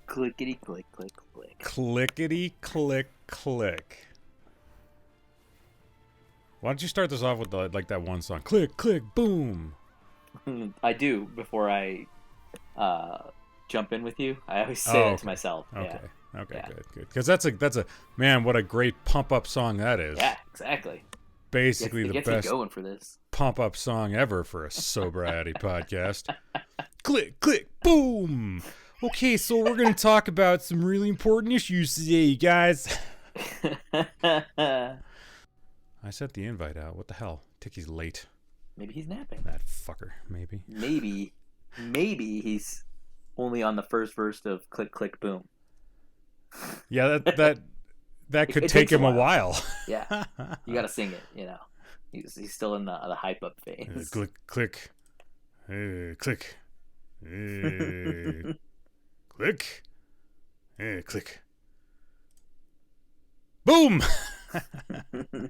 Clickety click click click. Clickety click click. Why don't you start this off with that one song? Click click boom. I do before I jump in with you. I always say that to myself. Okay. Yeah. Okay. Yeah. Good. Because that's a man. What a great pump up song that is. Yeah, exactly. Basically It the gets best me going for this. pump up song ever for a sobriety podcast. Click click boom. Okay, so we're gonna talk about some really important issues today, you guys. I sent the invite out. What the hell? Ticky's late. Maybe he's napping. That fucker. Maybe. Maybe he's only on the first verse of Click Click Boom. Yeah, that could It take takes a him a while. Yeah, you got to sing it. You know, he's still in the hype up phase. Click click, click, click, click. Boom.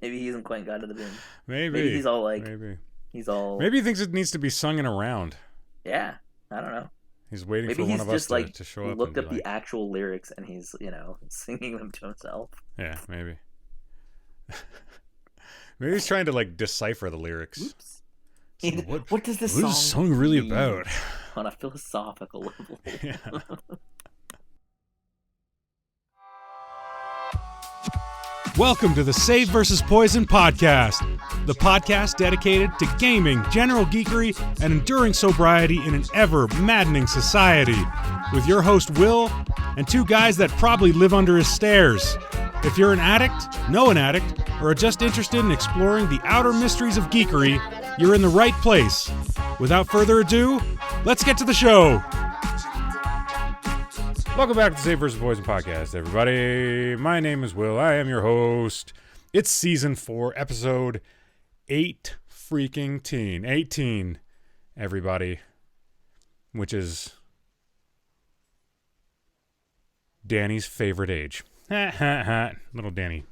Maybe he hasn't quite got to the boom. Maybe he's all like. Maybe he thinks it needs to be sung in a round. Yeah, I don't know. He's waiting Maybe for one of us like to show up. Looked and up the actual lyrics and he's singing them to himself. Yeah, maybe. Maybe he's trying to decipher the lyrics. Oops. So what does this what is this song really about? On a philosophical level. Yeah. Welcome to the SaveVsPoison podcast, the podcast dedicated to gaming, general geekery, and enduring sobriety in an ever-maddening society, with your host Will and two guys that probably live under his stairs. If you're an addict, know an addict, or are just interested in exploring the outer mysteries of geekery, you're in the right place. Without further ado, let's get to the show. Welcome back to the SaveVsPoison podcast, everybody. My name is Will. I am your host. It's season 4, episode 18, everybody, which is Danny's favorite age. Little Danny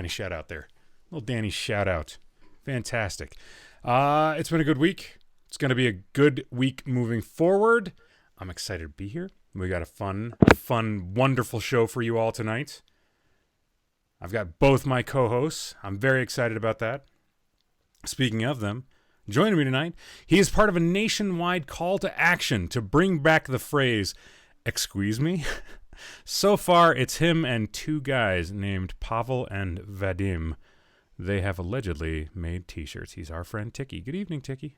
shout out there. Little Danny shout out. Fantastic. It's been a good week. It's going to be a good week moving forward. I'm excited to be here. We got a fun, wonderful show for you all tonight. I've got both my co-hosts. I'm very excited about that. Speaking of them, joining me tonight, he is part of a nationwide call to action to bring back the phrase, "Excuse me?" So far, it's him and two guys named Pavel and Vadim. They have allegedly made t-shirts. He's our friend Ticky. Good evening, Ticky.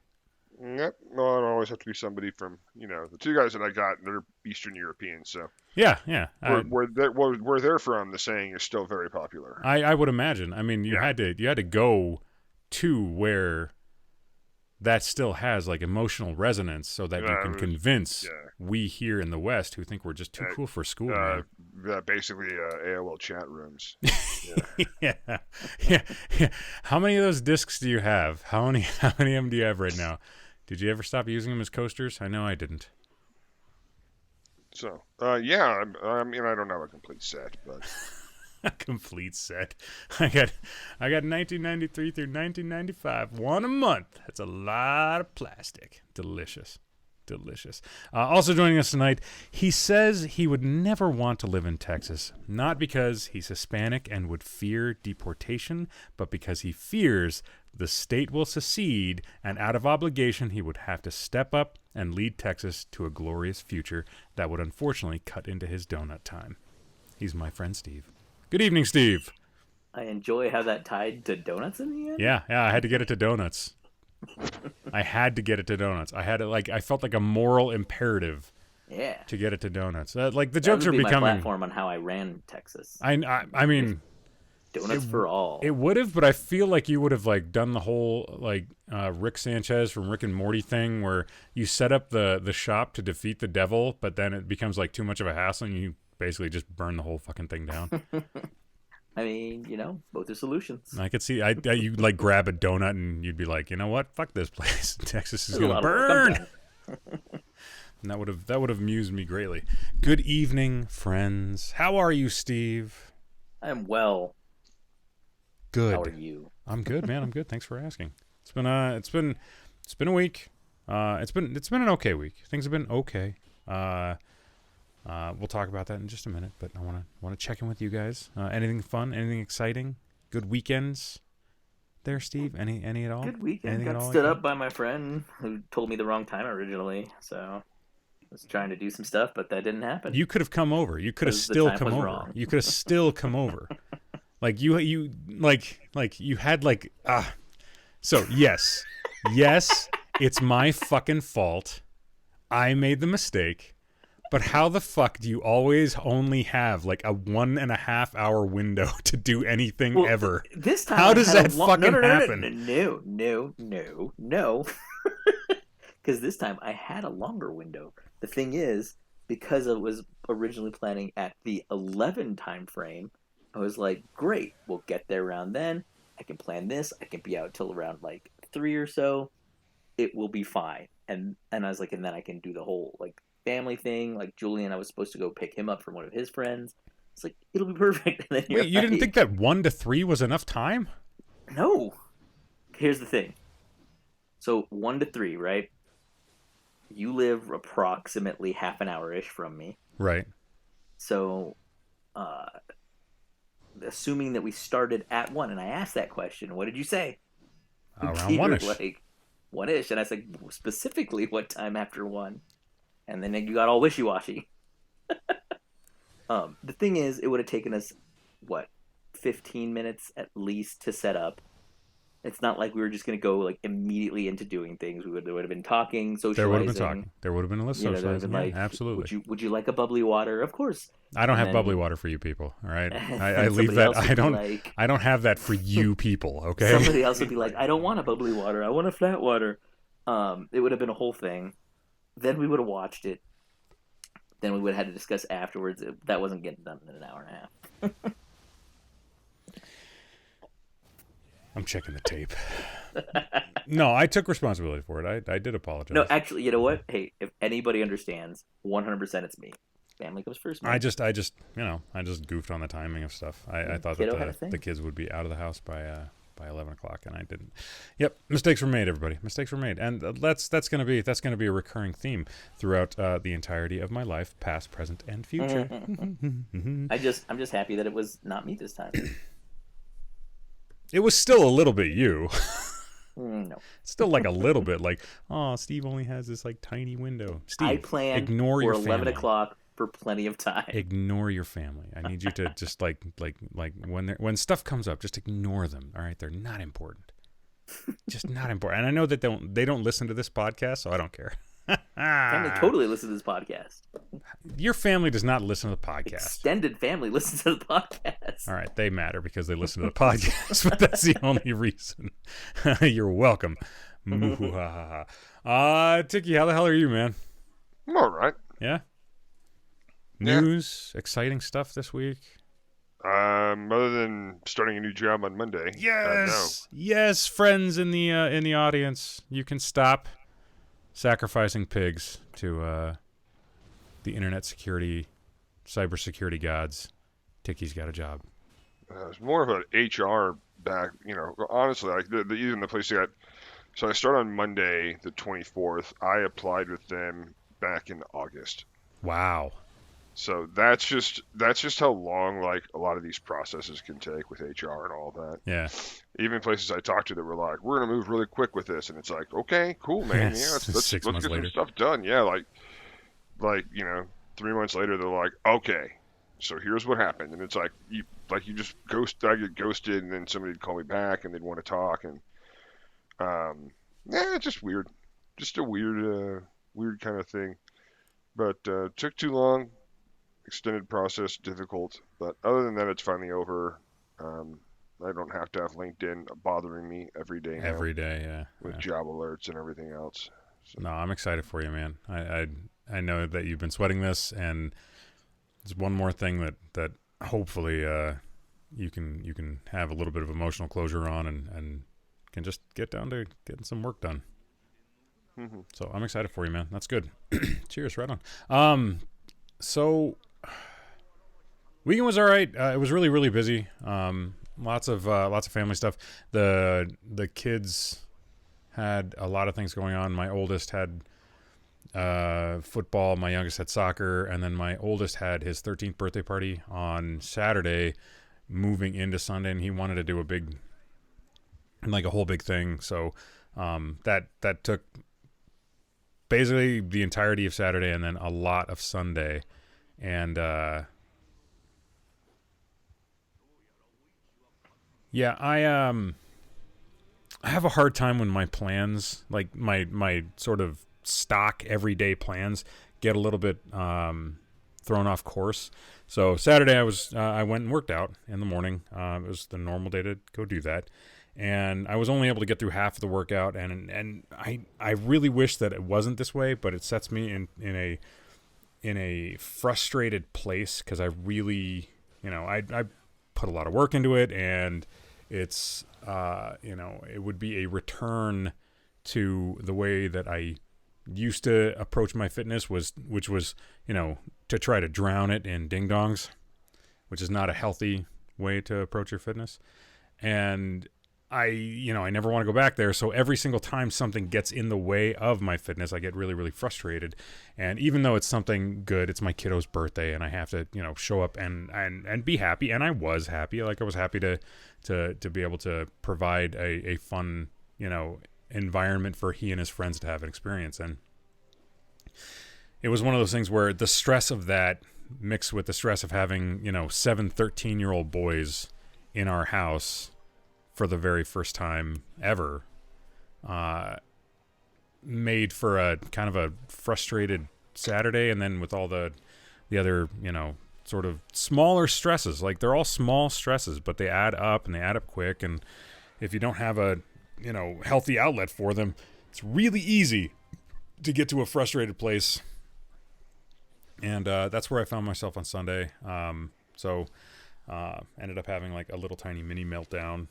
Yep. No, it always have to be somebody from, the two guys that I got, they're Eastern Europeans, so. Yeah. Where they're from, the saying is still very popular. I would imagine. I mean, you had to go to where that still has emotional resonance so that you can convince we here in the West who think we're just too cool for school. Basically, AOL chat rooms. Yeah. How many of those discs do you have? How many of them do you have right now? Did you ever stop using them as coasters? I know I didn't. So, I mean, I don't have a complete set, but a complete set. I got 1993 through 1995, one a month. That's a lot of plastic. Delicious. Also joining us tonight, he says he would never want to live in Texas, not because he's Hispanic and would fear deportation, but because he fears the state will secede, and out of obligation, he would have to step up and lead Texas to a glorious future that would unfortunately cut into his donut time. He's my friend Steve. Good evening, Steve. I enjoy how that tied to donuts in the end. Yeah, I had to get it to donuts. I had to get it to donuts. I felt like a moral imperative. Yeah. To get it to donuts. The that jokes would are be becoming. My platform on how I ran Texas. I mean. Donuts for all. It would have, but I feel like you would have done the whole Rick Sanchez from Rick and Morty thing where you set up the shop to defeat the devil, but then it becomes too much of a hassle and you basically just burn the whole fucking thing down. I mean, both are solutions. I could see you grab a donut and you'd be like, you know what? Fuck this place. Texas is gonna burn. And that would have amused me greatly. Good evening, friends. How are you, Steve? I am well. Good. How are you? I'm good, man. I'm good. Thanks for asking. It's been a week. It's been an okay week. Things have been okay. We'll talk about that in just a minute, but I want to check in with you guys. Anything fun? Anything exciting? Good weekends there, Steve? Any at all? Good weekend. Anything at Got all stood like up by my friend who told me the wrong time originally, so I was trying to do some stuff, but that didn't happen. You could have come over. You could have Because the still time come was over. wrong. You could have still come over. Like you had like So yes, it's my fucking fault. I made the mistake. But how the fuck do you always only have like a 1.5 hour window to do anything ever? This time, how does that fucking happen? No. Because this time I had a longer window. The thing is, because I was originally planning at the 11 time frame, I was like, great, we'll get there around then. I can plan this. I can be out till around like 3 or so. It will be fine. And I was like, and then I can do the whole like family thing. Like Julian, I was supposed to go pick him up from one of his friends. It's like, it'll be perfect. And then Wait, you didn't think that 1 to 3 was enough time? No. Here's the thing. So 1 to 3, right? You live approximately half an hour-ish from me. Right. So, assuming that we started at 1, and I asked that question, what did you say? Around 1-ish. Like, 1-ish. And I said, specifically, what time after 1? And then you got all wishy-washy. The thing is, it would have taken us, 15 minutes at least to set up. It's not like we were just going to go like immediately into doing things. There would have been talking, socializing. There would have been talking. There would have been a list of socializing. Like, absolutely. Would you like a bubbly water? Of course. I don't have bubbly water for you people. All right. I leave that. I don't have that for you people. Okay. Somebody else would be like, I don't want a bubbly water. I want a flat water. It would have been a whole thing. Then we would have watched it. Then we would have had to discuss afterwards. That wasn't getting done in an hour and a half. I'm checking the tape. No, I took responsibility for it. I did apologize. No, actually, you know what? Hey, if anybody understands, 100% it's me. Family comes first, man. I just goofed on the timing of stuff. I thought that the kids would be out of the house by 11 o'clock, and I didn't. Yep, mistakes were made, everybody. Mistakes were made, and that's gonna be a recurring theme throughout the entirety of my life, past, present, and future. I'm just happy that it was not me this time. It was still a little bit you. No. Still like a little bit like, oh, Steve only has this like tiny window. Steve, I planned ignore for your 11 family. o'clock for plenty of time. Ignore your family. I need you to just like when stuff comes up, just ignore them. All right, they're not important. Just not important. And I know that they don't listen to this podcast, so I don't care. Family totally listens to this podcast. Your family does not listen to the podcast. Extended family listens to the podcast. All right, they matter because they listen to the podcast, but that's the only reason. You're welcome. Ticky, how the hell are you, man? I'm all right. Yeah? News, exciting stuff this week? Other than starting a new job on Monday. Yes, yes, friends in the audience, you can stop sacrificing pigs to the internet security, cybersecurity gods. Ticky's got a job. It's more of an HR back, honestly, like even the place I got. So I start on Monday, the 24th. I applied with them back in August. Wow. So that's just how long like a lot of these processes can take with HR and all that. Yeah. Even places I talked to that were like, "We're gonna move really quick with this," and it's like, "Okay, cool, man. Yeah, let's get some stuff done." Yeah, like 3 months later, they're like, "Okay, so here's what happened," and it's like you just I get ghosted, and then somebody'd call me back, and they'd want to talk, and it's just weird, just a weird kind of thing. But took too long. Extended process, difficult, but other than that, it's finally over. I don't have to have LinkedIn bothering me every day now. Every day, yeah. With job alerts and everything else. So. No, I'm excited for you, man. I know that you've been sweating this, and there's one more thing that hopefully you can have a little bit of emotional closure on and can just get down to getting some work done. Mm-hmm. So I'm excited for you, man. That's good. Cheers, right on. So weekend was all right. It was really, really busy. Lots of family stuff. The kids had a lot of things going on. My oldest had football. My youngest had soccer, and then my oldest had his 13th birthday party on Saturday, moving into Sunday, and he wanted to do a whole big thing. So that took basically the entirety of Saturday and then a lot of Sunday. And yeah, I have a hard time when my plans, like my sort of stock everyday plans, get a little bit thrown off course. So Saturday I went and worked out in the morning. It was the normal day to go do that, and I was only able to get through half of the workout. And I really wish that it wasn't this way, but it sets me in a frustrated place because I really, I put a lot of work into it, and it's it would be a return to the way that I used to approach my fitness, which was to try to drown it in ding dongs, which is not a healthy way to approach your fitness. And I never want to go back there. So every single time something gets in the way of my fitness, I get really, really frustrated. And even though it's something good, it's my kiddo's birthday, and I have to, show up and be happy. And I was happy. Like, I was happy to be able to provide a fun, environment for he and his friends to have an experience. And it was one of those things where the stress of that mixed with the stress of having, 7 13-year-old boys in our house for the very first time ever, made for a kind of a frustrated Saturday. And then with all the other, sort of smaller stresses, like they're all small stresses, but they add up and they add up quick. And if you don't have a, healthy outlet for them, it's really easy to get to a frustrated place. And that's where I found myself on Sunday. So ended up having like a little tiny mini meltdown.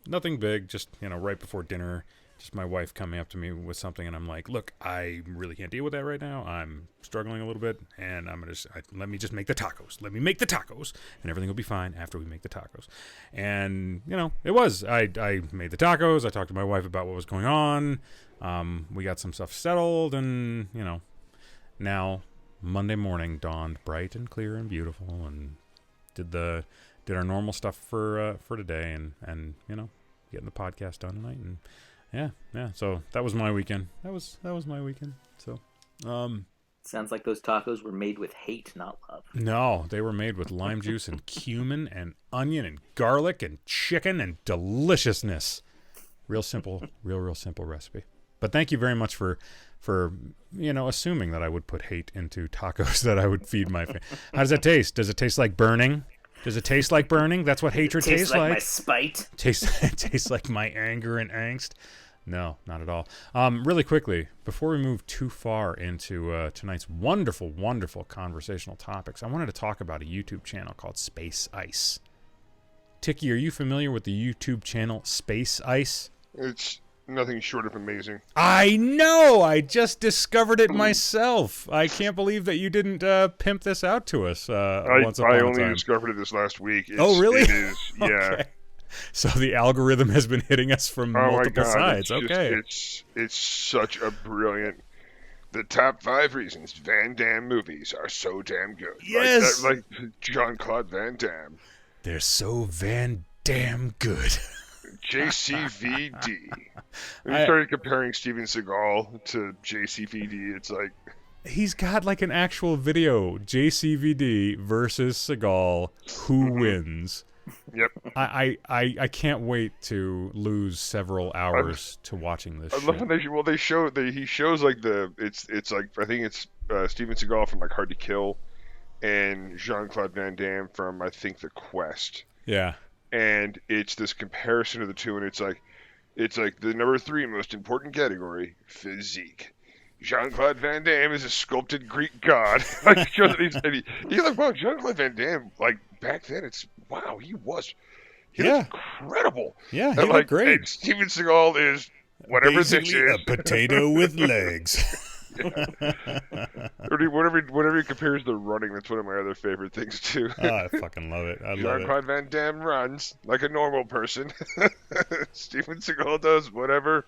Nothing big, just, right before dinner, just my wife coming up to me with something, and I'm like, look, I really can't deal with that right now. I'm struggling a little bit, and let me just make the tacos. Let me make the tacos, and everything will be fine after we make the tacos. And, it was. I made the tacos. I talked to my wife about what was going on. We got some stuff settled, and, now Monday morning dawned bright and clear and beautiful, and did our normal stuff for today, and getting the podcast done tonight, and yeah. So that was my weekend. That was my weekend. So, sounds like those tacos were made with hate, not love. No, they were made with lime juice and cumin and onion and garlic and chicken and deliciousness. Real simple recipe. But thank you very much for assuming that I would put hate into tacos that I would feed my family. How does that taste? Does it taste like burning? Does it taste like burning? That's what hatred tastes like. My spite. Tastes like my anger and angst. No, not at all. Really quickly, before we move too far into tonight's wonderful, wonderful conversational topics, I wanted to talk about a YouTube channel called Space Ice. Ticky, are you familiar with the YouTube channel Space Ice? It's nothing short of amazing. I know! I just discovered it myself. I can't believe that you didn't pimp this out to us once upon a time. I only discovered it this last week. Oh, really? It is, yeah. Okay. So the algorithm has been hitting us from multiple sides. Okay. It's such a brilliant... The top 5 reasons Van Damme movies are so damn good. Yes! Like Jean-Claude Van Damme. They're so Van Damme good. JCVD. When you started comparing Steven Seagal to JCVD, it's like... He's got like an actual video. JCVD versus Seagal. Who wins? Yep. I can't wait to lose several hours to watching this. I love when he shows like it's like I think it's Steven Seagal from like Hard to Kill and Jean-Claude Van Damme from I think The Quest. Yeah. And it's this comparison of the two, and it's like the number 3 most important category, physique. Jean-Claude Van Damme is a sculpted Greek god. Like, he's like, wow, Jean-Claude Van Damme, like, back then, he was incredible. Yeah, he and, looked great. And Steven Seagal is whatever basically this is. A potato with legs. Whenever he compares the running, that's one of my other favorite things, too. Oh, I fucking love it. Jean-Claude Van Damme runs like a normal person. Steven Seagal does whatever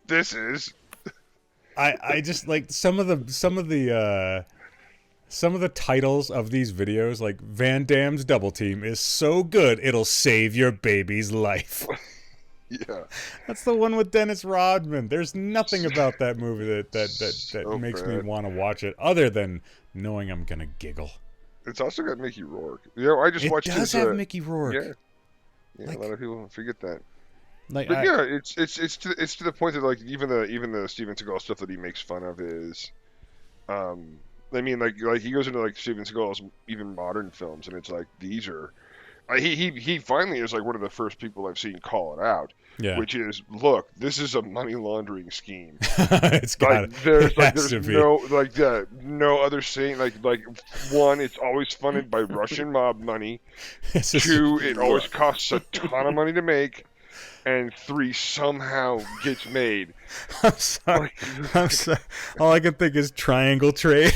this is. I just like some of the titles of these videos, like Van Damme's Double Team is so good it'll save your baby's life. Yeah. That's the one with Dennis Rodman. There's nothing about that movie that So makes me bad. want to watch it other than knowing I'm gonna giggle. It's also got Mickey Rourke. You know, I just It watched does his. have Mickey Rourke. Yeah, yeah. Like- A lot of people forget that. Like But yeah, it's to the point that like even the Steven Seagal stuff that he makes fun of is, I mean like he goes into like Steven Seagal's even modern films and it's like these are, he finally is like one of the first people I've seen call it out, yeah, which is look, this is a money laundering scheme. it's got Like there's to be. no other saying like one, it's always funded by Russian mob money. It's just- Two, it always costs a ton of money to make. And three, somehow gets made. I'm sorry. I'm sorry. All I can think is triangle trade.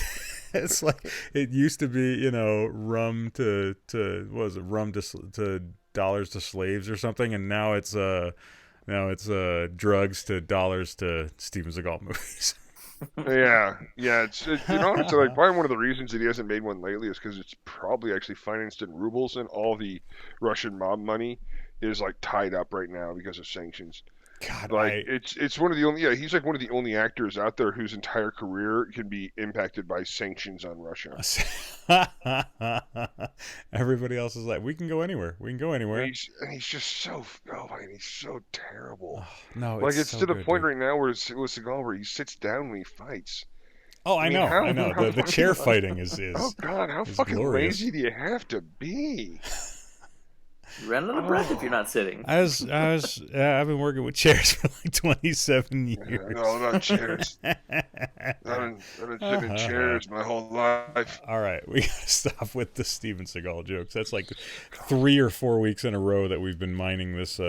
It's like it used to be, you know, rum to what was it, rum to dollars to slaves or something, and now it's drugs to dollars to Steven Seagal movies. Yeah. It's you know, it's like probably one of the reasons that he hasn't made one lately is because it's probably actually financed in rubles, and all the Russian mob money is like tied up right now because of sanctions. God, Like it's one of the only, he's like one of the only actors out there whose entire career can be impacted by sanctions on Russia. Everybody else is like, we can go anywhere. We can go anywhere. And he's just so man, he's so terrible. Oh, no, Like it's so to the good, point dude. right now where it's with Seagal where he sits down when he fights. Oh, I mean, know. how- I know. how The chair fighting is Oh God, how is fucking glorious. lazy do you have to be? You run out of breath if you're not sitting. I've been working with chairs for like 27 years. No, not chairs. I've been sitting in chairs my whole life. All right, we gotta stop with the Steven Seagal jokes. That's like 3 or 4 weeks in a row that we've been mining this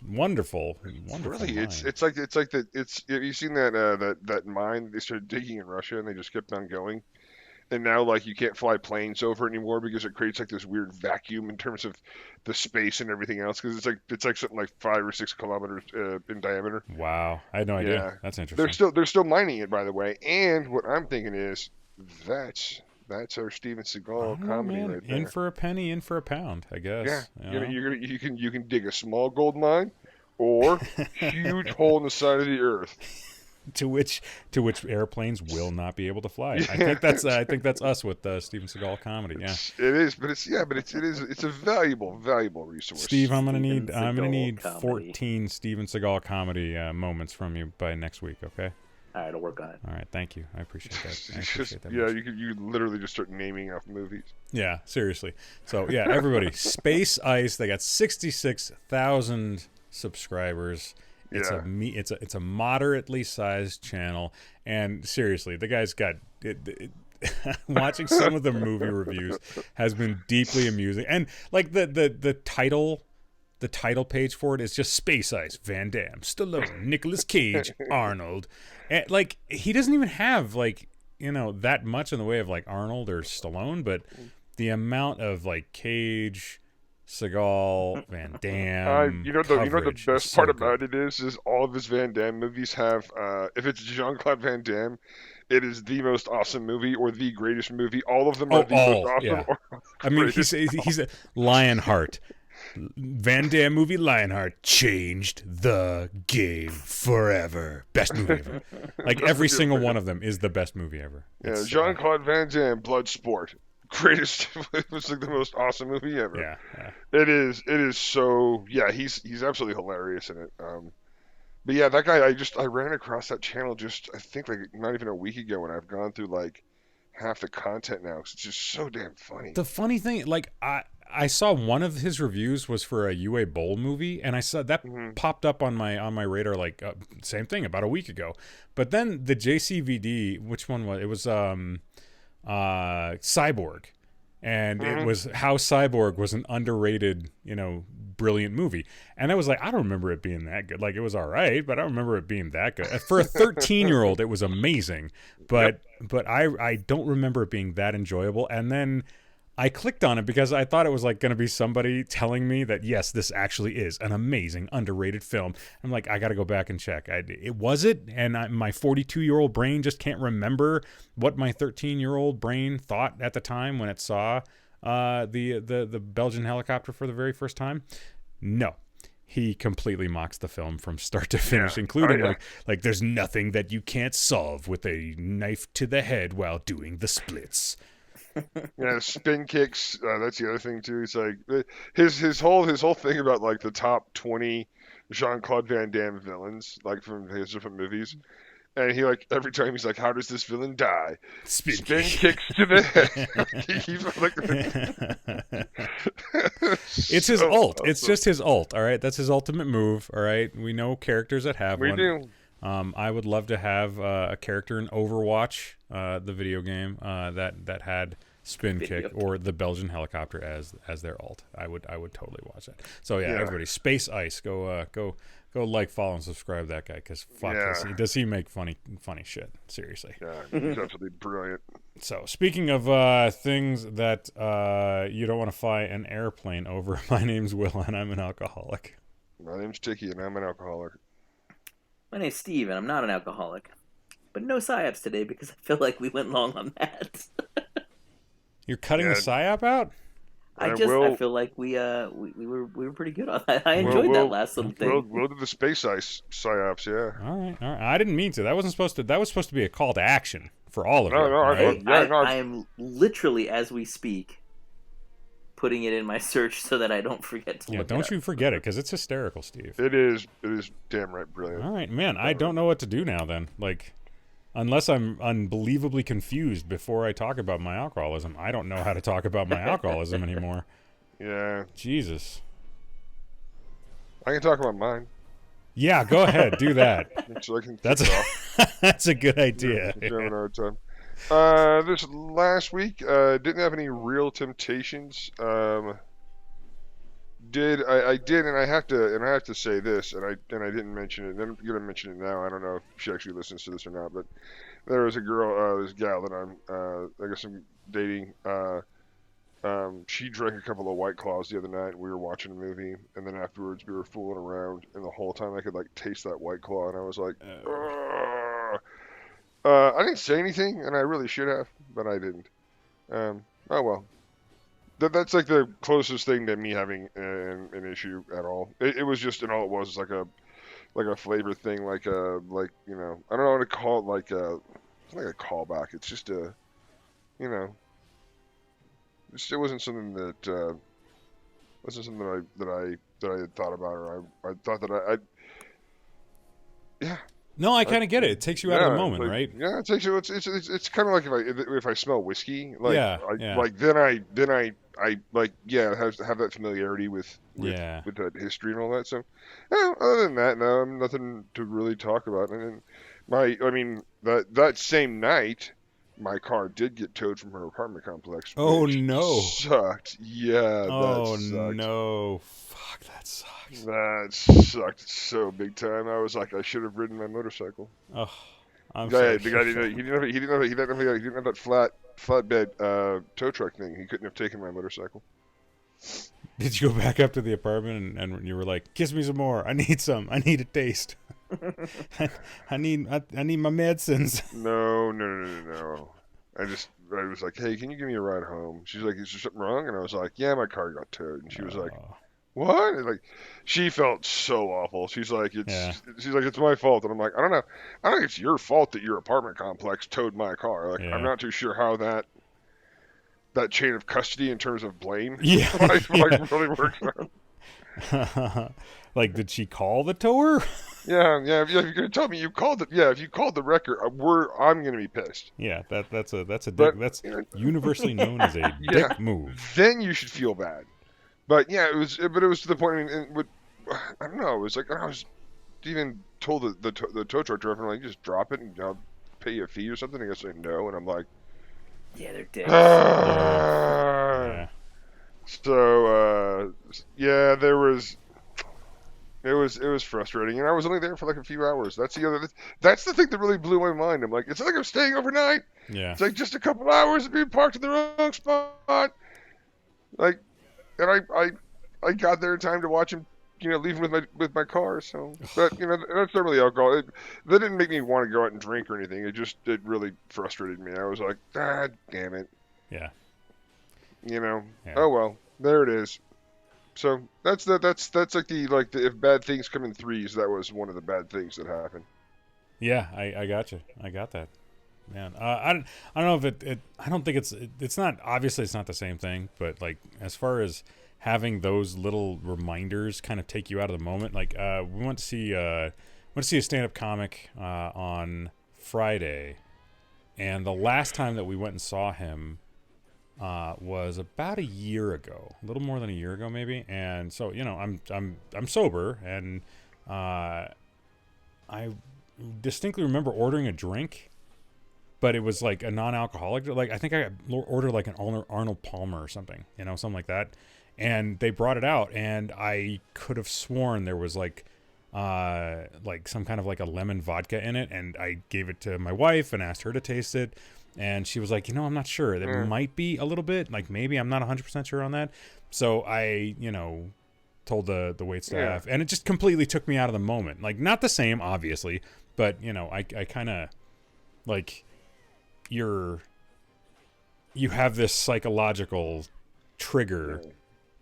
wonderful Really, mine. it's like that. Have you seen that mine they started digging in Russia and they just kept on going, and now like you can't fly planes over anymore because it creates like this weird vacuum in terms of the space and everything else because it's like something like 5 or 6 kilometers in diameter. Wow, I had no idea. Yeah. That's interesting. They're still mining it, by the way. And what I'm thinking is that's our Steven I Seagal don't know, comedy man. right there. In for a penny, in for a pound, I guess. Yeah, You know? you can dig a small gold mine, or huge hole in the side of the earth. to which airplanes will not be able to fly. I think that's us with Steven Seagal comedy. Yeah, It is, but it's a valuable resource. Steve, I'm gonna Steven need Seagal comedy. 14 Steven Seagal comedy moments from you by next week. Okay. All right, I'll work on it. All right. Thank you. I appreciate that. I It's appreciate just, that yeah, much. you literally just start naming off movies. Yeah, seriously. So yeah, everybody, Space Ice. They got 66,000 subscribers. It's Yeah. it's a moderately sized channel, and seriously, the guy's got watching some of the movie reviews has been deeply amusing, and like the title. The title page for it is just Space Ice, Van Damme, Stallone, Nicolas Cage, Arnold. And, like, he doesn't even have, like, you know, that much in the way of, like, Arnold or Stallone, but the amount of, like, Cage, Seagal, Van Damme, you know the coverage best is part so good. about it is all of his Van Damme movies have if it's Jean-Claude Van Damme, it is the most awesome movie or the greatest movie. All of them are the most awesome. Yeah. Or I mean, greatest. he's a Lionheart. Van Damme movie Lionheart changed the game forever. Best movie ever. Like every single one of them is the best movie ever. Yeah, It's, Jean-Claude Van Damme, Bloodsport, greatest. It was like the most awesome movie ever. yeah. It is so. Yeah, he's absolutely hilarious in it. But yeah, that guy, I ran across that channel just I think like not even a week ago, and I've gone through like half the content now 'cause it's just so damn funny. The funny thing, like I saw one of his reviews was for a UA Bowl movie, and I saw that popped up on my radar like same thing about a week ago. But then the JCVD, which one was it? Was Cyborg, and it was how Cyborg was an underrated, you know, brilliant movie. And I was like, I don't remember it being that good. Like it was all right, but I don't remember it being that good. For a 13-year-old, it was amazing, but I don't remember it being that enjoyable. And then I clicked on it because I thought it was like going to be somebody telling me that, yes, this actually is an amazing, underrated film. I'm like, I got to go back and check. Was it? And my 42-year-old brain just can't remember what my 13-year-old brain thought at the time when it saw the Belgian helicopter for the very first time. No. He completely mocks the film from start to finish, including like there's nothing that you can't solve with a knife to the head while doing the splits. Yeah, spin kicks. That's the other thing too. It's like his whole thing about like the top 20 Jean-Claude Van Damme villains, like from his different movies. And he like every time he's like, "How does this villain die?" Spin kicks to the head. It's his ult. Awesome. It's just his ult. All right, that's his ultimate move. All right, we know characters that have one. We do. I would love to have a character in Overwatch, the video game, that had spin kick or the Belgian helicopter as their ult. I would totally watch that. So yeah. Everybody, Space Ice, go like, follow, and subscribe that guy, because fuck, does he make funny shit? Seriously. Yeah, he's absolutely brilliant. So speaking of things that you don't want to fly an airplane over, my name's Will and I'm an alcoholic. My name's Ticky and I'm an alcoholic. My name's Steve, and I'm not an alcoholic. But no psyops today because I feel like we went long on that. You're cutting the psyop out? I feel like we were pretty good on that. I enjoyed that last little thing. We'll do the Space Ice psyops, yeah. All right. I didn't mean to. That was supposed to be a call to action for all of you. I am literally, as we speak, putting it in my search so that I don't forget to look it up. Don't you forget it, because it's hysterical, Steve. It is damn right brilliant. All right, man. I don't know what to do now then. Like, unless I'm unbelievably confused before I talk about my alcoholism, I don't know how to talk about my alcoholism anymore. Yeah. Jesus. I can talk about mine. Yeah, go ahead. Do that. So I can that's a good idea. Yeah, having a hard time. This last week, didn't have any real temptations. I did, and I have to say this, and I didn't mention it. And I'm gonna mention it now. I don't know if she actually listens to this or not, but there was a girl, this gal that I guess I'm dating. She drank a couple of White Claws the other night. We were watching a movie, and then afterwards we were fooling around, and the whole time I could like taste that White Claw, and I was like, I didn't say anything, and I really should have, but I didn't. Oh well. That's like the closest thing to me having an issue at all. It was just, and all it was like a flavor thing, like you know, I don't know what to call it, like it's like a callback. It's just it wasn't something that that I had thought about, or I thought that No, I kind of get it. It takes you out of the moment, right? Yeah, it takes you. It's kind of like if I smell whiskey, like like then I like have that familiarity with that history and all that. So, other than that, no, nothing to really talk about. And then that same night, my car did get towed from her apartment complex. Oh no! Sucked. Yeah. Oh no! Fuck, that sucks. That sucked so big time. I was like, I should have ridden my motorcycle. Oh, I'm sorry. The guy didn't have that flatbed tow truck thing. He couldn't have taken my motorcycle. Did you go back up to the apartment and you were like, kiss me some more? I need some. I need a taste. I need my medicines. No. I was like, hey, can you give me a ride home? She's like, is there something wrong? And I was like, yeah, my car got towed. And she was like, what? And like, she felt so awful. She's like, it's my fault. And I'm like, I don't know. I don't think it's your fault that your apartment complex towed my car. Like, I'm not too sure how that chain of custody in terms of blame really works out. Like, did she call the tower? Yeah. If you're gonna tell me you called it, if you called the record, I'm gonna be pissed. Yeah, that's universally known as a dick move. Then you should feel bad. But yeah, it was to the point. I don't know. It was like I was even told the tow truck driver, like, just drop it and I'll pay you a fee or something. I guess I know, and I'm like, yeah, they're dicks. So there was. It was frustrating, and I was only there for like a few hours. That's the thing that really blew my mind. I'm like, it's like I'm staying overnight. Yeah. It's like just a couple hours of being parked in the wrong spot, Like, and I got there in time to watch him, leaving with my car. So, but that's not really alcohol. That didn't make me want to go out and drink or anything. It really frustrated me. I was like, ah, damn it. Yeah. Oh well, there it is. So that's like the if bad things come in threes, that was one of the bad things that happened. Yeah, I got you. I got that. Man, I don't know if I don't think it's not, obviously it's not the same thing, but like as far as having those little reminders kind of take you out of the moment, like we went to see a stand-up comic on Friday, and the last time that we went and saw him was about a year ago, a little more than a year ago maybe. And so I'm sober, and I distinctly remember ordering a drink, but it was like a non-alcoholic. Like I think I ordered like an Arnold Palmer or something, something like that. And they brought it out, and I could have sworn there was like some kind of like a lemon vodka in it. And I gave it to my wife and asked her to taste it, and she was like, I'm not sure. That might be a little bit, like maybe, I'm not 100% sure on that. So I, told the wait staff, and it just completely took me out of the moment. Like not the same, obviously, but I kind of like. You have this psychological trigger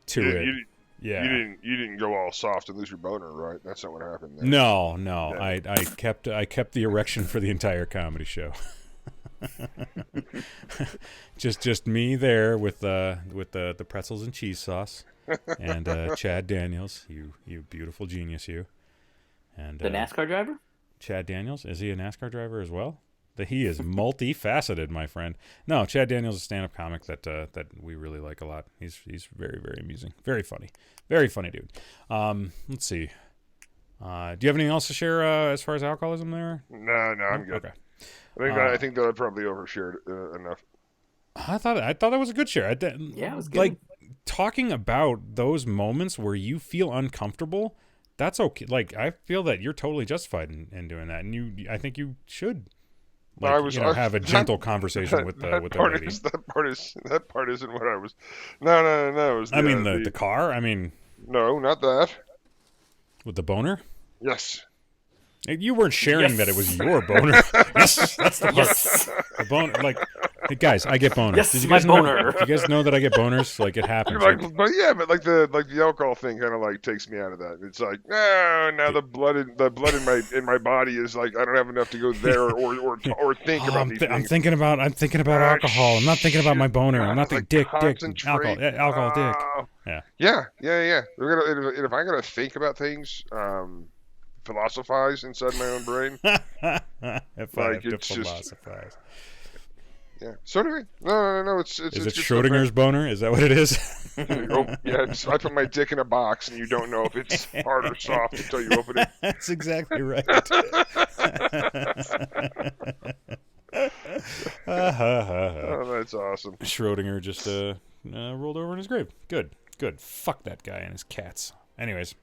to it. You didn't go all soft and lose your boner, right? That's not what happened there. No. Yeah. I kept the erection for the entire comedy show. just me there with the pretzels and cheese sauce, and Chad Daniels, you beautiful genius, you. And the NASCAR driver? Chad Daniels, is he a NASCAR driver as well? He is multifaceted, my friend. No, Chad Daniels is a stand-up comic that we really like a lot. He's very, very amusing, very funny dude. Let's see. Do you have anything else to share as far as alcoholism there? No, I'm good. Okay. I think that I probably overshared enough. I thought that was a good share. Yeah, it was good. Like talking about those moments where you feel uncomfortable. That's okay. Like I feel that you're totally justified in doing that, and I think you should. Like, have a gentle conversation with the lady. That part isn't what I was. No. It was the car. I mean, no, not that. With the boner. Yes. You weren't sharing that it was your boner. Yes, that's the part. Yes. The boner, like, hey guys, I get boners. Yes, Did you my guys boner. know? Do you guys know that I get boners? Like it happens. But the alcohol thing kind of like takes me out of that. It's like, now the blood in my body is like I don't have enough to go there or think about these things. I'm thinking about alcohol. I'm not thinking about my boner. I'm not thinking dick, alcohol, dick. Yeah. If I gotta think about things, philosophize inside my own brain. If I have to philosophize. Yeah. So anyway, no. Is it Schrodinger's boner? Is that what it is? I put my dick in a box, and you don't know if it's hard or soft until you open it. That's exactly right. Oh, that's awesome. Schrodinger just rolled over in his grave. Good. Fuck that guy and his cats. Anyways,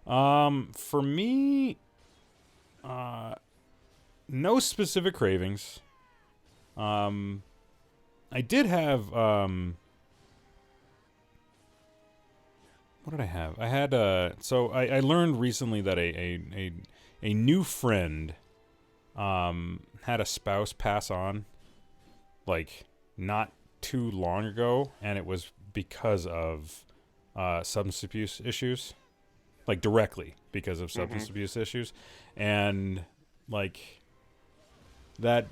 for me, no specific cravings. I did have, what did I have? I had, so I learned recently that a new friend, had a spouse pass on, like, not too long ago, and it was because of, substance abuse issues, like, directly because of substance abuse issues, and, like, that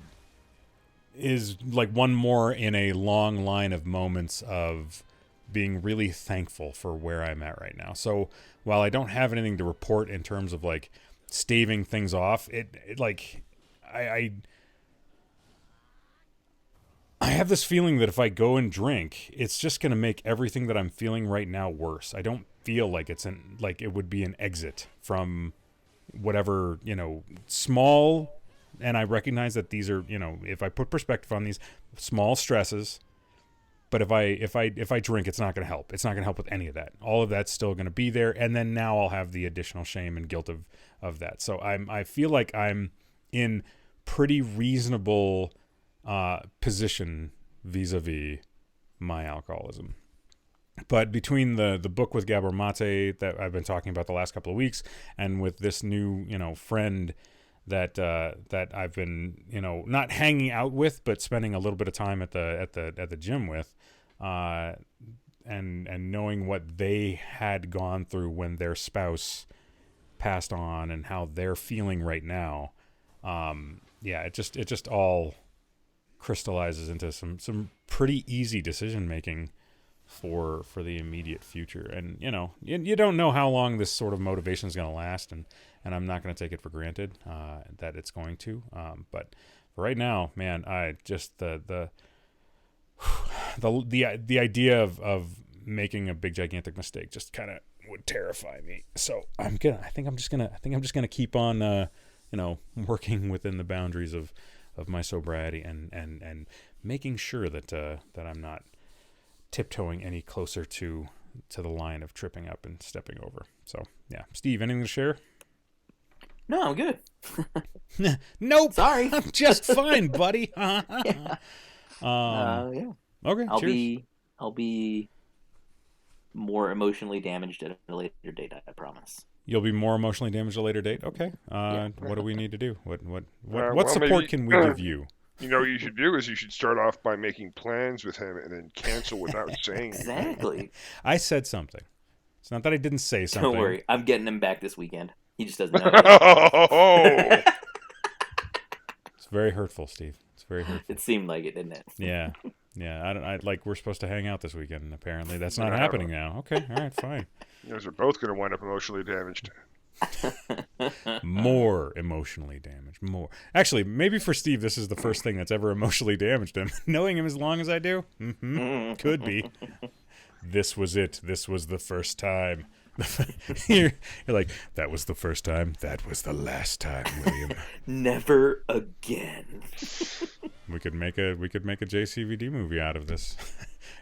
is like one more in a long line of moments of being really thankful for where I'm at right now. So while I don't have anything to report in terms of like staving things off, it like I have this feeling that if I go and drink, it's just going to make everything that I'm feeling right now worse. I don't feel like it would be an exit from whatever, small. And I recognize that these are, if I put perspective on these, small stresses, but if I drink, it's not going to help. It's not going to help with any of that. All of that's still going to be there, and then now I'll have the additional shame and guilt of that. So I feel like I'm in pretty reasonable position vis-a-vis my alcoholism. But between the book with Gabor Mate that I've been talking about the last couple of weeks, and with this new, friend that I've been, not hanging out with, but spending a little bit of time at the gym with, and knowing what they had gone through when their spouse passed on and how they're feeling right now, it just all crystallizes into some pretty easy decision making for the immediate future. And you don't know how long this sort of motivation is going to last, and I'm not going to take it for granted that it's going to. But for right now, man, I just the idea of making a big gigantic mistake just kind of would terrify me. So I think I'm just gonna keep on working within the boundaries of my sobriety and making sure that I'm not tiptoeing any closer to the line of tripping up and stepping over. So yeah, Steve, anything to share? No, I'm good. Nope. Sorry. I'm just fine, buddy. Yeah. Okay. I'll be more emotionally damaged at a later date, I promise. You'll be more emotionally damaged at a later date? Okay. Yeah. What do we need to do? What well, support maybe, can we give you? You know what you should do is you should start off by making plans with him and then cancel without saying Exactly. I said something. It's not that I didn't say something. Don't worry. I'm getting him back this weekend. He just doesn't know. Oh! It's very hurtful, Steve. It's very hurtful. It seemed like it, didn't it? Yeah. Yeah. We're supposed to hang out this weekend, and apparently that's not happening now. Okay. All right. Fine. You guys are both going to wind up emotionally damaged. More emotionally damaged. More. Actually, maybe for Steve, this is the first thing that's ever emotionally damaged him. Knowing him as long as I do? Mm-hmm. Could be. This was it. This was the first time. You're like, that was the first time. That was the last time, William. Never again. We could make a JCVD movie out of this.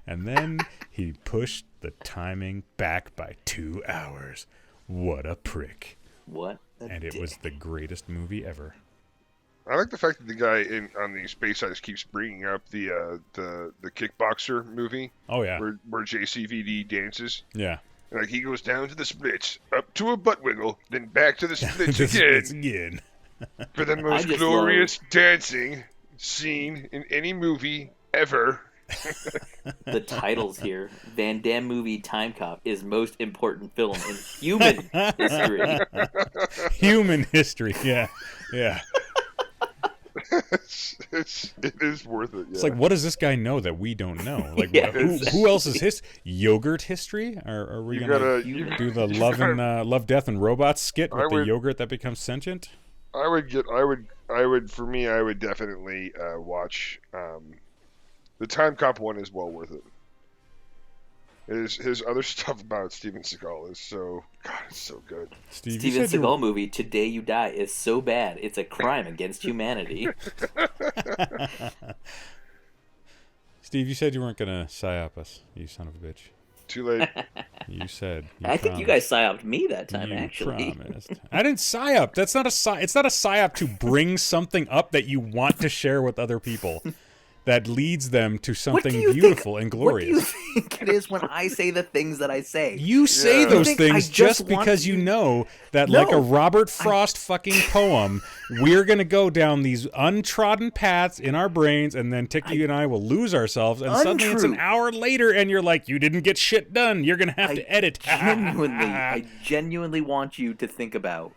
And then he pushed the timing back by 2 hours. What a prick. What a And it dick. was the greatest movie ever. I like the fact that the guy on the space ice keeps bringing up the kickboxer movie. Oh, yeah. Where JCVD dances. Yeah. Like he goes down to the splits, up to a butt wiggle, then back to the splits It's again. again. For the most just glorious dancing scene in any movie ever. The titles here. Van Damme movie Time Cop is most important film in human history. Human history. Yeah. Yeah. It is worth it. Yeah. It's like, what does this guy know that we don't know? Like, Yes. who else's yogurt history? Are we gonna do the love, death, and robots skit with the yogurt that becomes sentient? I would definitely watch. The Time Cop one is well worth it. His other stuff about Steven Seagal is it's so good. Steven Seagal movie Today You Die is so bad it's a crime against humanity. Steve, you said you weren't gonna psyop us, you son of a bitch. Too late. You said. I think you guys psyoped me that time. Actually, promised. I didn't psyop. That's not a It's not a psyop to bring something up that you want to share with other people. That leads them to something beautiful and glorious. What do you think it is when I say the things that I say? You say those things just because you know that, like a Robert Frost fucking poem, we're going to go down these untrodden paths in our brains, and then Ticky and I will lose ourselves, and suddenly it's an hour later, and you're like, you didn't get shit done. You're going to have to edit. I genuinely want you to think about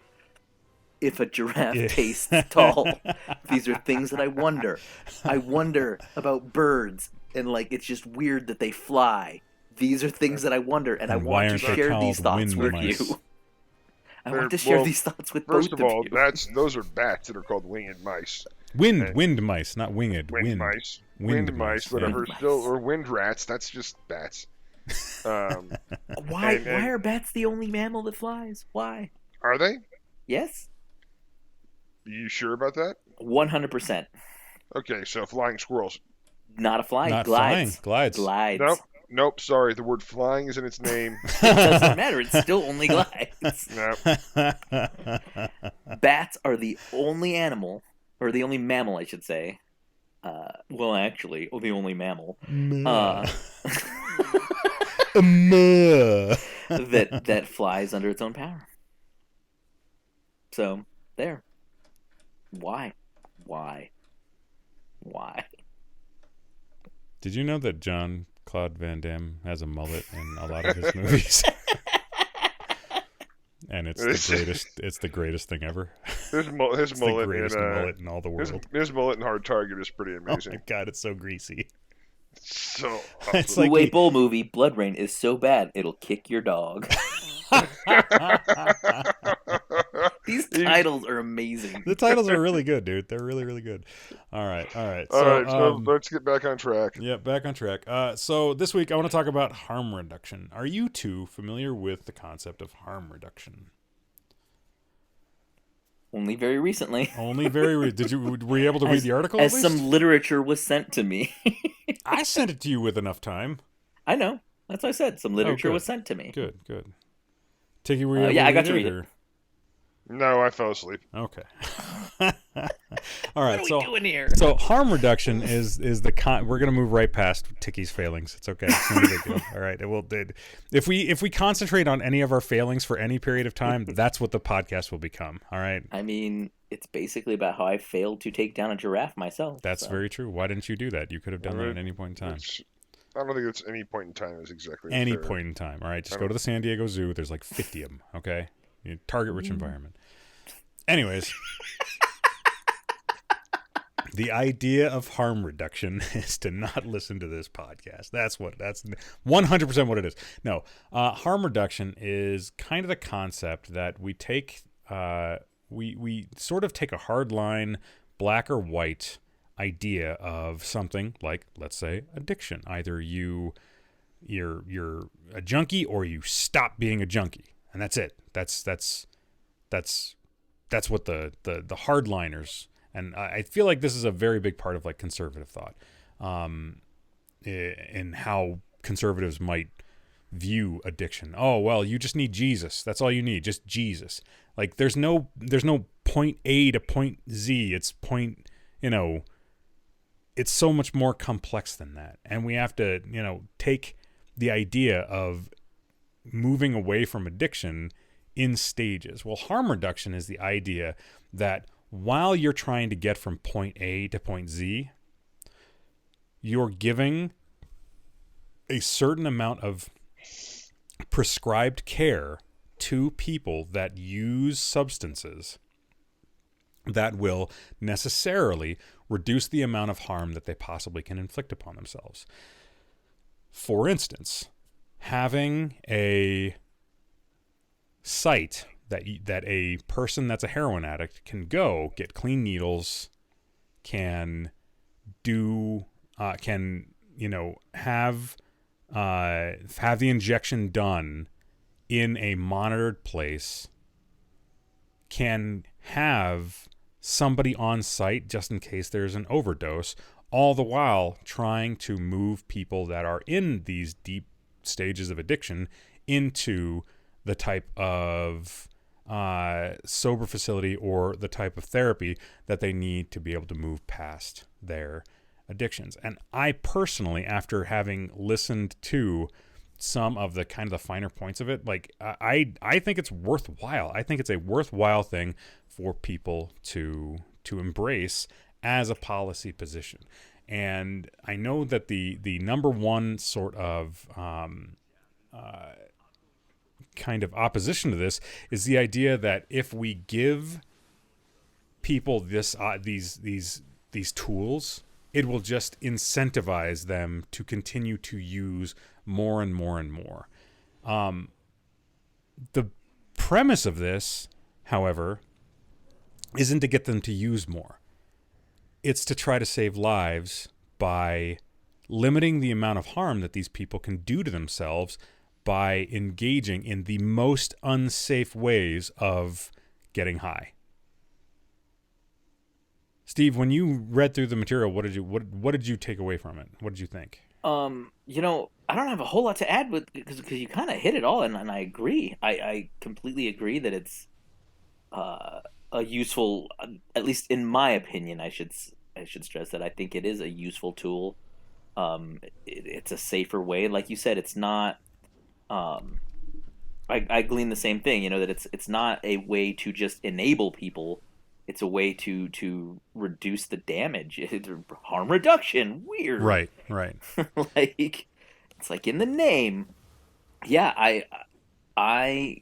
if a giraffe tastes tall. These are things that I wonder. I wonder about birds, and it's just weird that they fly. These are things that I wonder, and I want to share these thoughts with you. I want to share these thoughts with both of you. First of all, those are bats that are called winged mice. Wind mice, not winged. Wind mice. Wind mice, whatever. Or wind rats. That's just bats. Why are bats the only mammal that flies? Why? Are they? Yes. Are you sure about that? 100%. Okay, so flying squirrels. Not a flying. Not glides. Flying. Glides. Nope. Sorry, the word flying is in its name. It doesn't matter. It's still only glides. Nope. Bats are the only animal, or the only mammal, I should say. The only mammal. that flies under its own power. So there. Why? Did you know that Jean-Claude Van Damme has a mullet in a lot of his movies? And it's the greatest thing ever. His mullet the greatest mullet in all the world. His mullet in Hard Target is pretty amazing. Oh my god, it's so greasy. So awesome. It's like Uwe Boll movie, Blood Rain, is so bad it'll kick your dog. These titles are amazing. The titles are really good, dude. They're really, really good. All right. So let's get back on track. Yeah, back on track. So this week I want to talk about harm reduction. Are you two familiar with the concept of harm reduction? Only very recently. Were you able to read the article? As some literature was sent to me. I sent it to you with enough time. I know. That's what I said. Some literature was sent to me. Good. Ticky, were you able to I got to read it. No, I fell asleep. Okay. All right. What are we doing here? So harm reduction is the we're gonna move right past Ticky's failings. It's okay. It's no big deal. All right. If we concentrate on any of our failings for any period of time, that's what the podcast will become. All right. I mean, it's basically about how I failed to take down a giraffe myself. That's very true. Why didn't you do that? You could have done that at any point in time. I don't think it's any point in time is exactly any fair. point in time. All right. Just go to the San Diego Zoo. There's like 50 of them. Okay. Target rich environment. Anyways, the idea of harm reduction is to not listen to this podcast. That's 100% what it is. No, harm reduction is kind of the concept that we take, we sort of take a hard line, black or white idea of something like, let's say, addiction. Either you're a junkie or you stop being a junkie, and that's it. That's what the hardliners, and I feel like this is a very big part of like conservative thought, in how conservatives might view addiction. Oh, well, you just need Jesus. That's all you need, just Jesus. Like there's no point A to point Z. It's it's so much more complex than that, and we have to take the idea of moving away from addiction in stages. Well, harm reduction is the idea that while you're trying to get from point A to point Z, you're giving a certain amount of prescribed care to people that use substances that will necessarily reduce the amount of harm that they possibly can inflict upon themselves. For instance, having a site that a person that's a heroin addict can go get clean needles, can have the injection done in a monitored place, can have somebody on site just in case there's an overdose, all the while trying to move people that are in these deep stages of addiction into the type of sober facility or the type of therapy that they need to be able to move past their addictions. And I personally, after having listened to some of the kind of the finer points of it, like I think it's worthwhile. I think it's a worthwhile thing for people to embrace as a policy position. And I know that the number one sort of kind of opposition to this is the idea that if we give people these tools, it will just incentivize them to continue to use more and more and more. The premise of this, however, isn't to get them to use more. It's to try to save lives by limiting the amount of harm that these people can do to themselves by engaging in the most unsafe ways of getting high. Steve, when you read through the material, what did you take away from it? What did you think? I don't have a whole lot to add because you kind of hit it all, and I agree. I completely agree that it's a useful, at least in my opinion. I should stress that I think it is a useful tool. It's a safer way, like you said. It's not um, I glean the same thing. That it's not a way to just enable people. It's a way to reduce the damage. Harm reduction. Weird. Right, right. Like it's like in the name. Yeah, I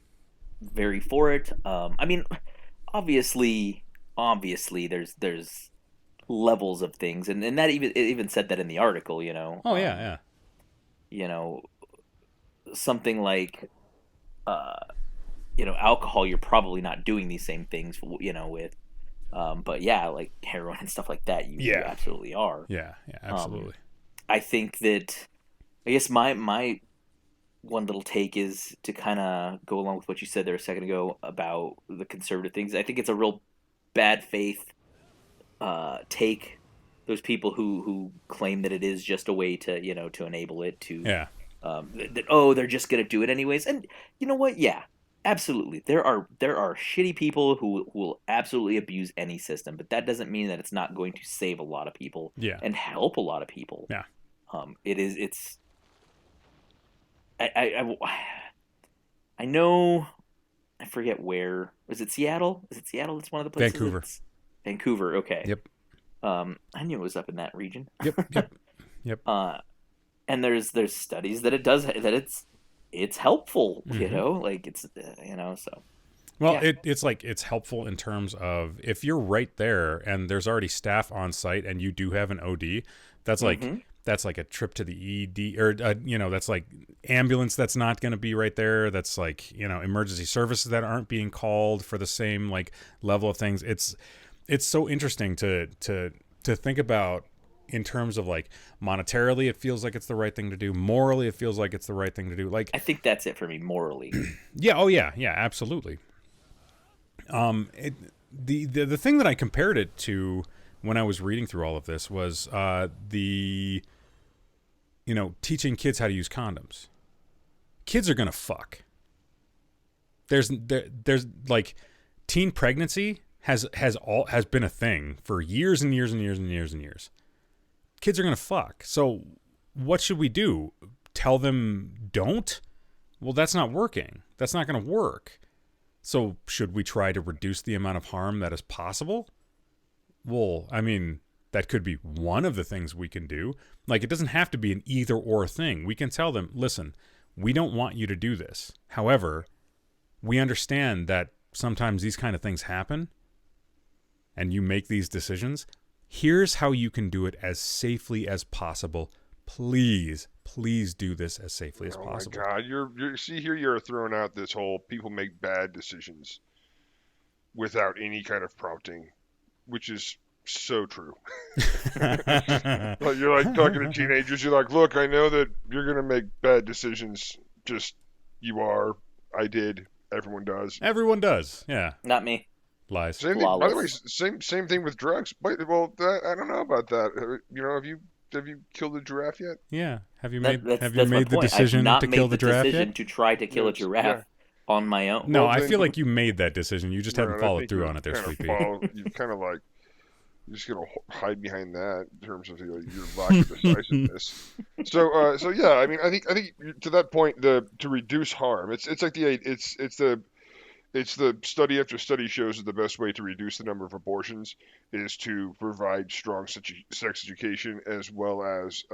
very for it. I mean, obviously, there's levels of things, and that even it even said that in the article. Oh yeah, yeah. You know, something like uh, alcohol. You're probably not doing these same things. With but yeah, like heroin and stuff like that, you Yeah. absolutely are. Yeah, absolutely. I think that I guess my one little take is to kind of go along with what you said there a second ago about the conservative things. I think it's a real bad faith take. Those people who claim that it is just a way to to enable it to Yeah. they're just gonna do it anyways. And you know what? Yeah, absolutely. There are shitty people who will absolutely abuse any system, but that doesn't mean that it's not going to save a lot of people Yeah. and help a lot of people. Yeah. It's I know I forget where. Is it Seattle? Is it Seattle? That's one of the places. Vancouver. Vancouver. Okay. Yep. I knew it was up in that region. Yep. And there's studies that it's helpful. Mm-hmm. Like it's so. Well, Yeah. it's helpful in terms of if you're right there and there's already staff on site and you do have an OD, that's like Mm-hmm. that's like a trip to the ED or that's like ambulance that's not going to be right there. That's like emergency services that aren't being called for the same like level of things. It's so interesting to think about in terms of like monetarily it feels like it's the right thing to do, morally it feels like it's the right thing to do. Like I think that's it for me morally. yeah, oh yeah, absolutely. The thing that I compared it to when I was reading through all of this was the teaching kids how to use condoms. Kids are gonna fuck. There's like teen pregnancy has been a thing for years and years and years and years and years. Kids are gonna fuck. So what should we do? Tell them don't? Well, that's not working. That's not gonna work. So should we try to reduce the amount of harm that is possible? Well, I mean, that could be one of the things we can do. Like, it doesn't have to be an either or thing. We can tell them, listen, we don't want you to do this. However, we understand that sometimes these kind of things happen and you make these decisions. Here's how you can do it as safely as possible. Please do this as safely as possible. Oh my God, you're throwing out this whole people make bad decisions without any kind of prompting, which is so true. Like you're like talking to teenagers, you're like, look, I know that you're gonna make bad decisions. Just you are. I did. Everyone does. Everyone does. Yeah. Not me. Lies. Same thing, by the way, Flawless. same thing with drugs. But well, I don't know about that. Have you killed a giraffe yet? Yeah. Have you That's made my the point. decision I've not to made kill the giraffe decision yet? to try to kill a Yes, giraffe yeah. on my own. No, Well, I then feel like you made that decision. You just haven't I followed think through on it there, kind of Sweet Pea. you kind of like you're just gonna hide behind that in terms of your lack of decisiveness. So yeah, I mean, I think to that point, to reduce harm, it's like it's the study after study shows that the best way to reduce the number of abortions is to provide strong sex education as well as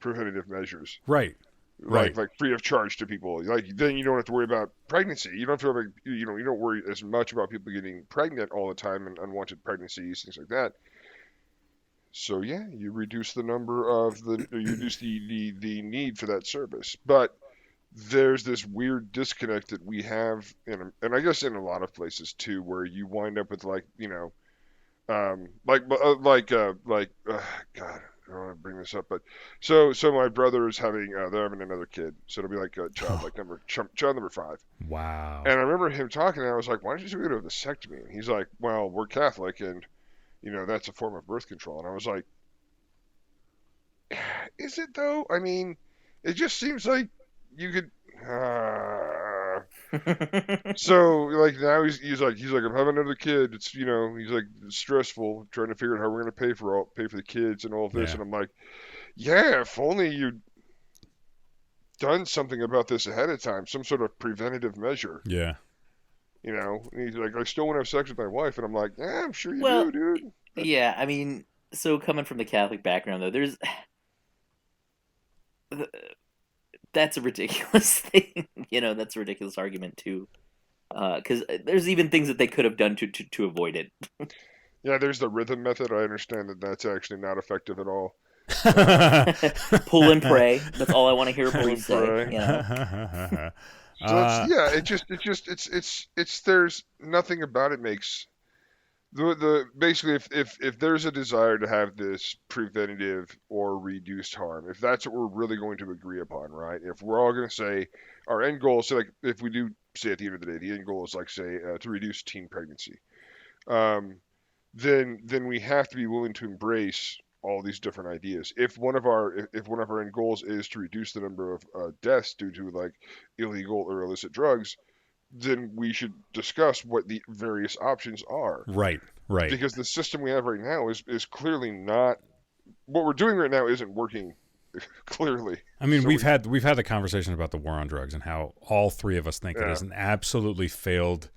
preventative measures. Right. Right. Like free of charge to people. Like then you don't have to worry about pregnancy. You don't have to you don't worry as much about people getting pregnant all the time and unwanted pregnancies, things like that. So yeah, you reduce the number of you reduce the need for that service. But there's this weird disconnect that we have and I guess in a lot of places too, where you wind up with like God, I don't want to bring this up, but so my brother is they're having another kid, so it'll be like child number 5. Wow. And I remember him talking, and I was like, why don't you just get a vasectomy? And he's like, well, we're Catholic, and that's a form of birth control. And I was like, is it though? I mean, it just seems like you could. So like now he's like I'm having another kid. It's he's like it's stressful trying to figure out how we're gonna pay for the kids and all of this. Yeah. And I'm like, yeah, if only you done something about this ahead of time, some sort of preventative measure. Yeah. You know, and he's like, I still want to have sex with my wife, and I'm like, yeah, I'm sure you Well, do, dude. yeah, I mean, so coming from the Catholic background, though, that's a ridiculous thing. That's a ridiculous argument too. Because there's even things that they could have done to avoid it. Yeah, there's the rhythm method. I understand that that's actually not effective at all. Pull and pray. That's all I want to hear a Pull and priest say. pray. So it's there's nothing about it makes the basically if there's a desire to have this preventative or reduced harm, if that's what we're really going to agree upon, right? If we're all going to say our end goal, so like if we do say at the end of the day, the end goal is like say to reduce teen pregnancy, then we have to be willing to embrace all these different ideas. If one of our end goals is to reduce the number of deaths due to like illegal or illicit drugs, then we should discuss what the various options are. Right. Because the system we have right now is clearly not what we're doing right now isn't working clearly. I mean, So we've had the conversation about the war on drugs and how all three of us think it Yeah. is an absolutely failed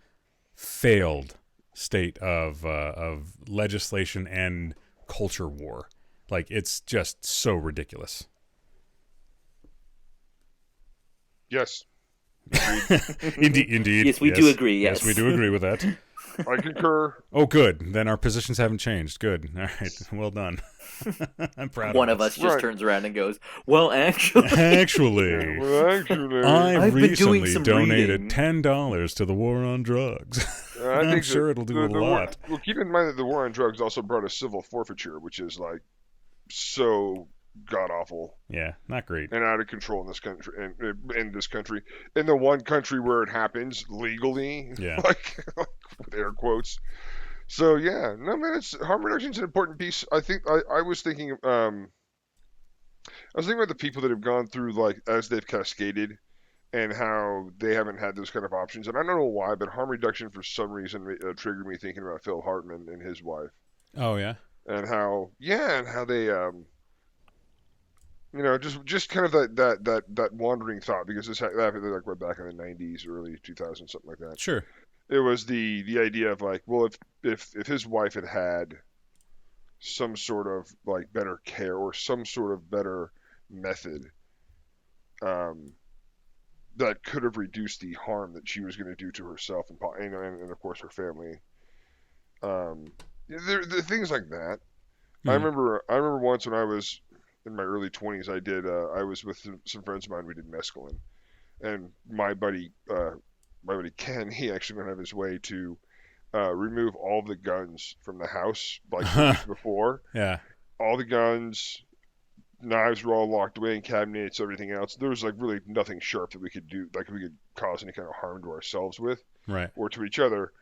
state of legislation and culture war. Like, it's just so ridiculous. Yes, Indeed. Yes, we do agree, yes. we do agree with that. I concur. Oh, good. Then our positions haven't changed. Good. All right. Well done. I'm proud One of of us just Right. turns around and goes, "Well, actually, Actually, Well, actually, I I've been doing recently some donated reading. $10 to the war on drugs. I I'm think sure that it'll do a the war- lot. Well, keep in mind that the war on drugs also brought a civil forfeiture, which is like so god awful Yeah, not great. and out of control in this country. In the one country where it happens legally, Yeah. like with air quotes. So yeah, no man, it's harm reduction is an important piece. I think I was thinking about the people that have gone through like as they've cascaded and how they haven't had those kind of options. And I don't know why, but harm reduction for some reason triggered me thinking about Phil Hartman and his wife Oh, yeah? and how they just kind of that wandering thought because this happened like right back in the 90s, early 2000s, something like that. Sure. It was the idea of like, well, if his wife had some sort of like better care or some sort of better method, that could have reduced the harm that she was going to do to herself and of course her family. The things like that. I Mhm. remember once when I was in my early 20s, I was with some friends of mine. We did mescaline, and my buddy Ken, he actually went out of his way to remove all the guns from the house like the week before. Yeah. All the guns, knives were all locked away in cabinets, everything else. There was like really nothing sharp that we could do, like we could cause any kind of harm to ourselves with Right. or to each other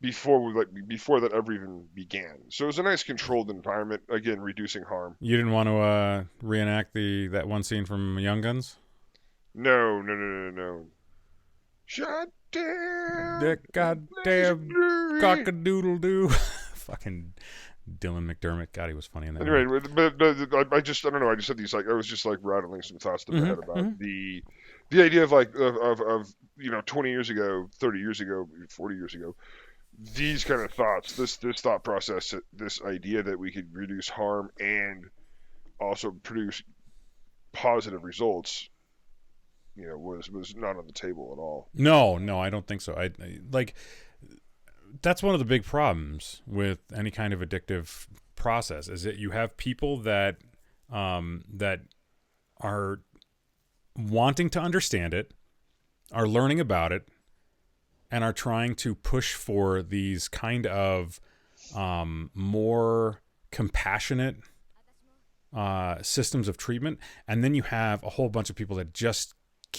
before that ever even began. So it was a nice controlled environment, again reducing harm. You didn't want to reenact that one scene from Young Guns? No. Shut down. That goddamn Glory. cock-a-doodle-doo. Fucking Dylan McDermott. God, he was funny in that. Anyway, movie. but I don't know. I just had these like I was just like rattling some thoughts to my head about mhm. the idea of like of 20 years ago, 30 years ago, 40 years ago. These kind of thoughts, this thought process, this idea that we could reduce harm and also produce positive results, was not on the table at all. No, I don't think so. I like that's one of the big problems with any kind of addictive process is that you have people that that are wanting to understand it, are learning about it, and are trying to push for these kind of more compassionate systems of treatment. And then you have a whole bunch of people that just,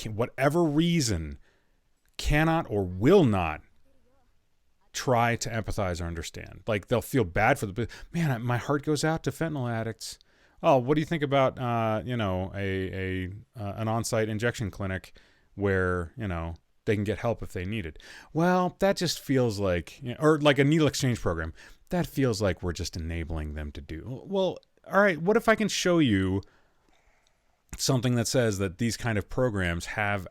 whatever reason, cannot or will not try to empathize or understand. Like they'll feel bad for man, my heart goes out to fentanyl addicts. Oh, what do you think about an on-site injection clinic where they can get help if they need it? Well, that just feels like, or like a needle exchange program. That feels like we're just enabling them to do. Well, all right. What if I can show you something that says that these kind of programs have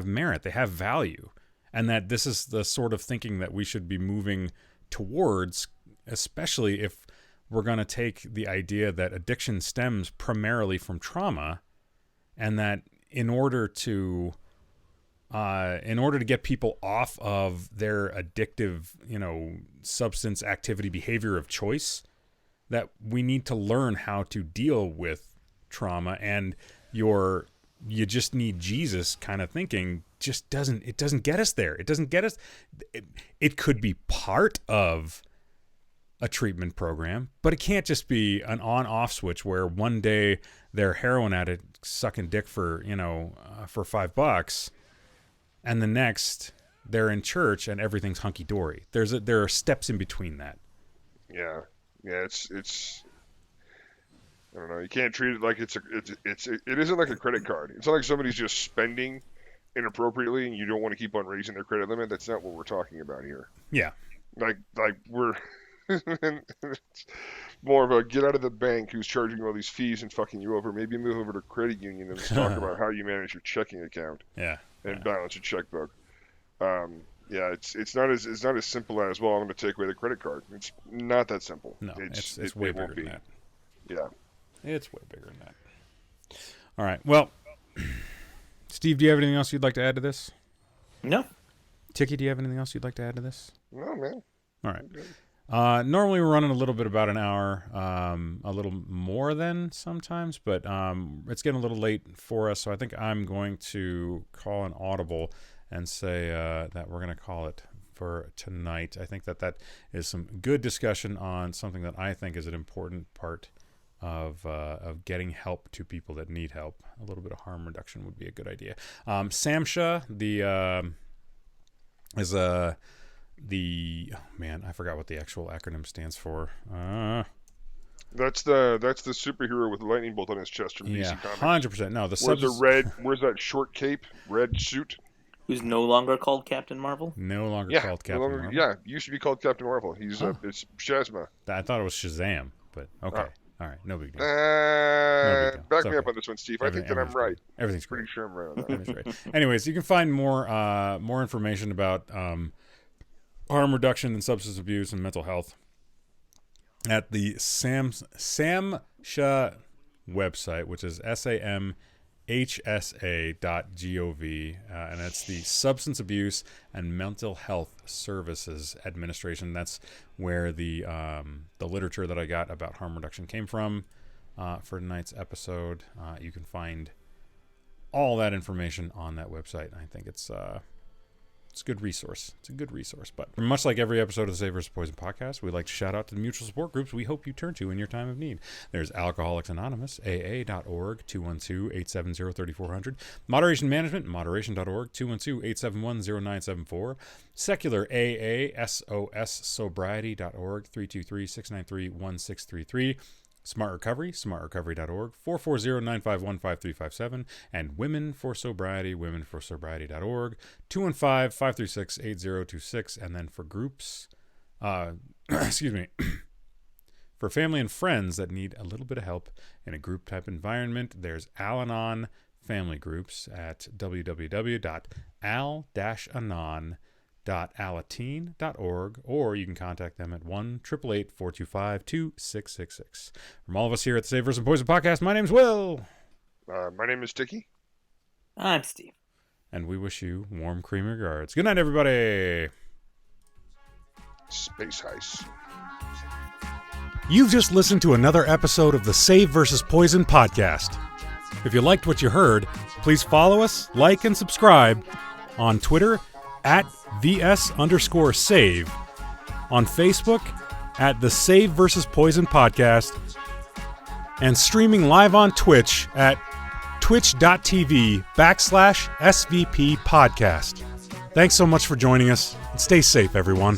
merit, they have value, and that this is the sort of thinking that we should be moving towards, especially if we're going to take the idea that addiction stems primarily from trauma, and that in order to get people off of their addictive, substance activity behavior of choice, that we need to learn how to deal with trauma, and you just need Jesus kind of thinking doesn't get us there. It doesn't get us. It could be part of a treatment program, but it can't just be an on-off switch where one day they're heroin addict sucking dick for $5, and the next they're in church and everything's hunky-dory. There are steps in between that. Yeah, it's. I don't know. You can't treat it like it isn't like a credit card. It's not like somebody's just spending inappropriately and you don't want to keep on raising their credit limit. That's not what we're talking about here. Yeah. Like we're it's more of a get out of the bank who's charging you all these fees and fucking you over. Maybe move over to credit union and talk about how you manage your checking account. Yeah. And balance your checkbook. Yeah, it's not as simple as, well, I'm going to take away the credit card. It's not that simple. No, it's way bigger than that. Yeah. It's way bigger than that. All right. Well, Steve, do you have anything else you'd like to add to this? No. Ticky, do you have anything else you'd like to add to this? No, man. All right. Normally we're running a little bit about an hour, a little more than sometimes, but it's getting a little late for us, so I think I'm going to call an audible and say that we're going to call it for tonight. I think that is some good discussion on something that I think is an important part of getting help to people that need help. A little bit of harm reduction would be a good idea. SAMHSA, I forgot what the actual acronym stands for. That's the superhero with a lightning bolt on his chest from DC Comics. 100%. No, Where's that short cape, red suit? Who's no longer called Captain Marvel? No longer called Captain Marvel. Yeah, used to be called Captain Marvel. He's it's Shazma. I thought it was Shazam, but okay. All right, no big deal. Back me up on this one, Steve. I think that I'm right. Everything's pretty great. sure I'm right on that. Everything's right. Anyways, you can find more information about harm reduction and substance abuse and mental health at the SAMHSA website, which is samhsa.gov, and that's the Substance Abuse and Mental Health Services Administration. That's where the literature that I got about harm reduction came from for tonight's episode. You can find all that information on that website. I think it's a good resource. It's a good resource. But much like every episode of the Save vs. Poison podcast, we like to shout out to the mutual support groups we hope you turn to in your time of need. There's Alcoholics Anonymous, AA.org, 212-870-3400. Moderation Management, moderation.org, 212-871-0974. Secular AA, SOS, sobriety.org, 323-693-1633. Smart Recovery, smartrecovery.org, 440-951-5357, and Women for Sobriety, womenforsobriety.org, 215-536-8026, and then for groups, for family and friends that need a little bit of help in a group-type environment, there's Al-Anon Family Groups at www.al-anon.com. alateen.org, or you can contact them at 1-888-425-2666. From all of us here at the Save vs. Poison podcast, my name's Will. My name is Ticky. I'm Steve. And we wish you warm, creamy regards. Good night, everybody. Space Heist. You've just listened to another episode of the Save vs. Poison podcast. If you liked what you heard, please follow us, like, and subscribe on Twitter at @VS_save, on Facebook at the Save vs. Poison podcast, and streaming live on Twitch at twitch.tv/SVP podcast. Thanks so much for joining us, and stay safe, everyone.